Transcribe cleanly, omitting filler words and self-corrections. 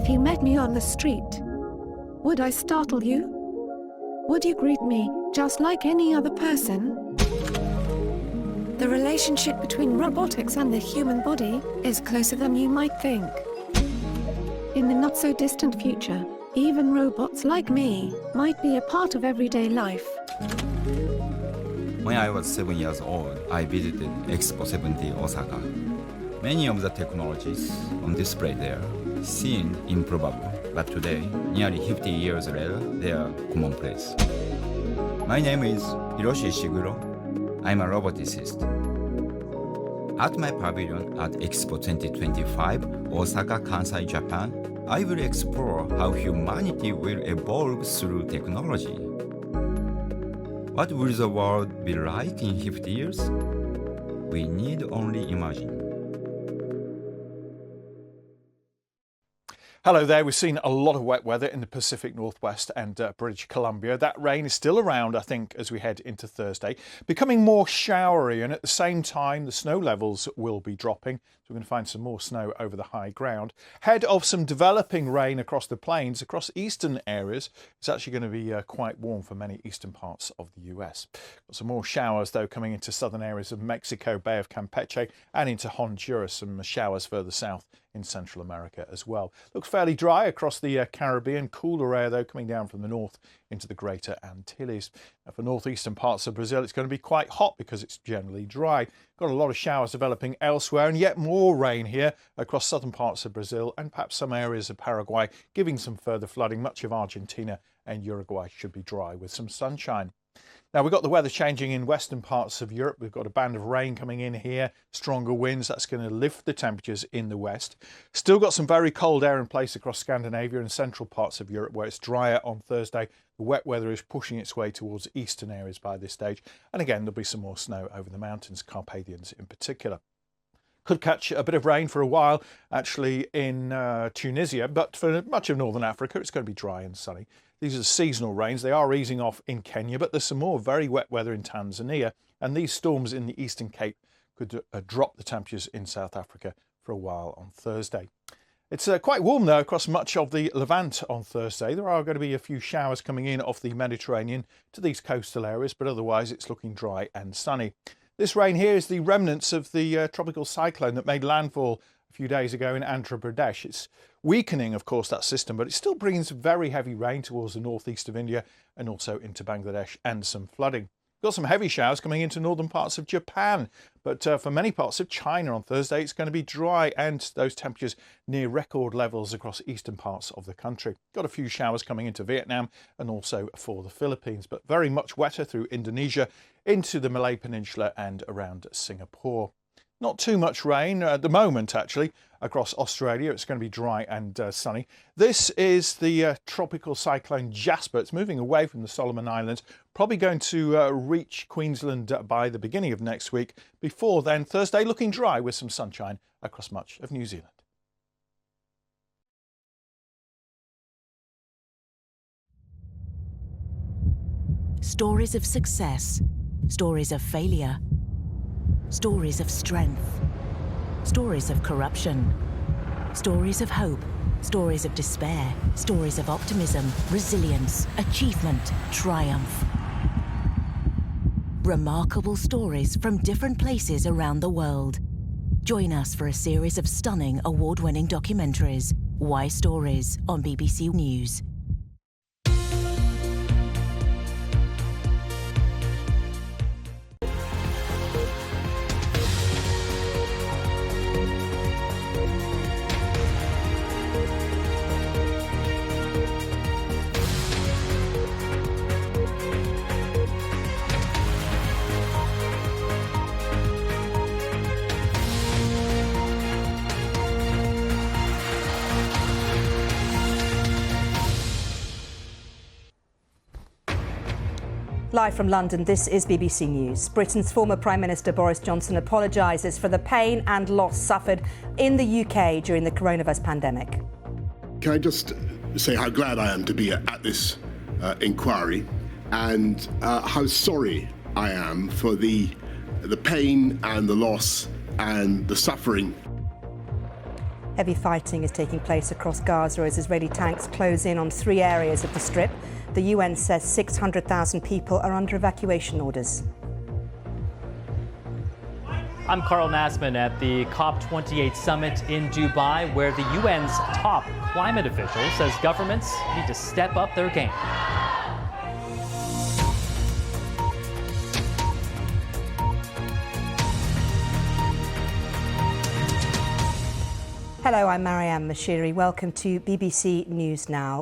If you met me on the street, would I startle you? Would you greet me just like any other person? The relationship between robotics and the human body is closer than you might think. In the not-so-distant future, even robots like me might be a part of everyday life. When I was 7 years old, I visited Expo 70 Osaka. Many of the technologies on display there seemed improbable, but today, nearly 50 years later, they are commonplace. My name is Hiroshi Ishiguro. I'm a roboticist. At my pavilion at Expo 2025, Osaka, Kansai, Japan, I will explore how humanity will evolve through technology. What will the world be like in 50 years? We need only imagine. Hello there. We've seen a lot of wet weather in the Pacific Northwest and British Columbia. That rain is still around, I think, as we head into Thursday, becoming more showery, and at the same time the snow levels will be dropping. So we're going to find some more snow over the high ground. Ahead of some developing rain across the plains, across eastern areas, it's actually going to be quite warm for many eastern parts of the US. Got some more showers though coming into southern areas of Mexico, Bay of Campeche, and into Honduras. Some showers further south in Central America as well. Looks fairly dry across the Caribbean. Cooler air though coming down from the north into the Greater Antilles. Now, for northeastern parts of Brazil, it's going to be quite hot because it's generally dry. Got a lot of showers developing elsewhere, and yet more rain here across southern parts of Brazil and perhaps some areas of Paraguay, giving some further flooding. Much of Argentina and Uruguay should be dry with some sunshine. Now, we've got the weather changing in western parts of Europe. We've got a band of rain coming in here, stronger winds. That's going to lift the temperatures in the west. Still got some very cold air in place across Scandinavia and central parts of Europe where it's drier on Thursday. The wet weather is pushing its way towards eastern areas by this stage. And again, there'll be some more snow over the mountains, Carpathians in particular. Could catch a bit of rain for a while, actually, in Tunisia, but for much of northern Africa, it's going to be dry and sunny. These are the seasonal rains. They are easing off in Kenya, but there's some more very wet weather in Tanzania, and these storms in the Eastern Cape could drop the temperatures in South Africa for a while on Thursday. It's quite warm, though, across much of the Levant on Thursday. There are going to be a few showers coming in off the Mediterranean to these coastal areas, but otherwise it's looking dry and sunny. This rain here is the remnants of the tropical cyclone that made landfall a few days ago in Andhra Pradesh. It's weakening, of course, that system, but it still brings very heavy rain towards the northeast of India and also into Bangladesh and some flooding. Got some heavy showers coming into northern parts of Japan, but for many parts of China on Thursday, it's going to be dry and those temperatures near record levels across eastern parts of the country. Got a few showers coming into Vietnam and also for the Philippines, but very much wetter through Indonesia, into the Malay Peninsula and around Singapore. Not too much rain at the moment, actually, across Australia. It's going to be dry and sunny. This is the tropical cyclone Jasper. It's moving away from the Solomon Islands, probably going to reach Queensland by the beginning of next week. Before then, Thursday looking dry with some sunshine across much of New Zealand. Stories of success, stories of failure, stories of strength, stories of corruption, stories of hope, stories of despair, stories of optimism, resilience, achievement, triumph. Remarkable stories from different places around the world. Join us for a series of stunning award-winning documentaries. Why Stories on BBC News. Live from London, this is BBC News. Britain's former Prime Minister Boris Johnson apologises for the pain and loss suffered in the UK during the coronavirus pandemic. Can I just say how glad I am to be at this inquiry, and how sorry I am for the pain and the loss and the suffering. Heavy fighting is taking place across Gaza as Israeli tanks close in on 3 areas of the Strip. The UN says 600,000 people are under evacuation orders. I'm Carl Nassman at the COP28 summit in Dubai, where the UN's top climate official says governments need to step up their game. Hello, I'm Marianne Mashiri. Welcome to BBC News Now.